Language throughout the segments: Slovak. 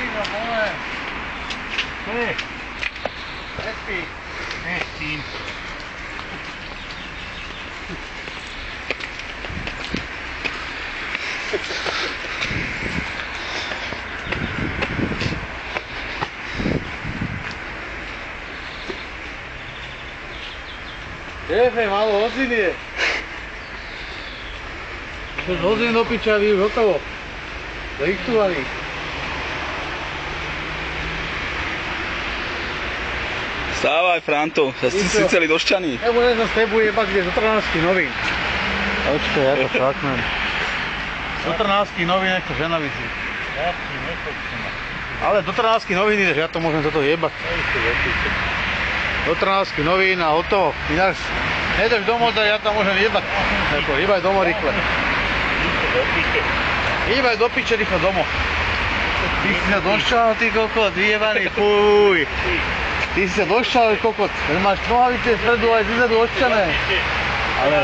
no poviem. Čo je? Nespí. Nespím. Jefe, malo hoziny je. Hoziny do piča, vy už hotovo. Zaiktovaný. Vstávaj, Franto, zase si celý došťaný. Ja budem sa s tebou jebať, kde zo Trnavských novín. Počkaj, ja to šaknem. Do Trnavských novín nech to žena vidí. Ale do Trnavských novín ideš, ja to môžem toto jebať. Do Trnavských novín a hotovo. Ináč, nejdeš domov, ja to môžem jebať. Hýbaj domov rýchle. Hýbaj do piče rýchlo domov. Ty si sa došťal, ty kokot, vyjebaný, fuj. Ty si sa došťal, kokot. Máš nohavice spredu aj zizadu odšťané. Ale,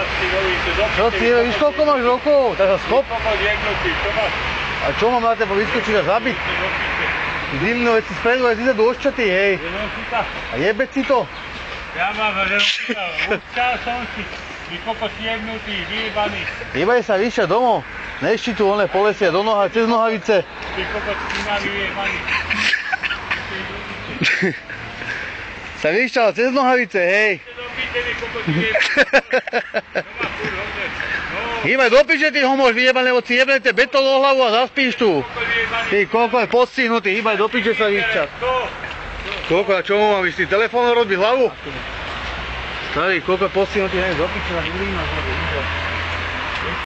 čo ty, víš koľko máš rokov? Tak sa schop. A čo mám na teba vyskočiť a zabiť? Ty divno, veď si spredu aj zizadu odšťatý, hej. A jebeť si to? Ja mám ženovka, odčal som si, vy kokot jebnutý, vyjebaný. Jebaj sa vyššia domov. Nešti tu oné polesia do noha, cez nohavice. Ty kokot snímavý vyjebaný. Sa vyšťal cez nohavice, hej. Hýbaj do piče, ty ho môžeš vyjebať, lebo si jebnete betón o hlavu a zaspíš tu. Ty kokot postihnutý, hýbaj do piče sa vyšťať. Kokot, a čo mu mám ísť, ty telefónom rozbiť hlavu? Starý kokot postihnutý, hej, do piče na hlíma.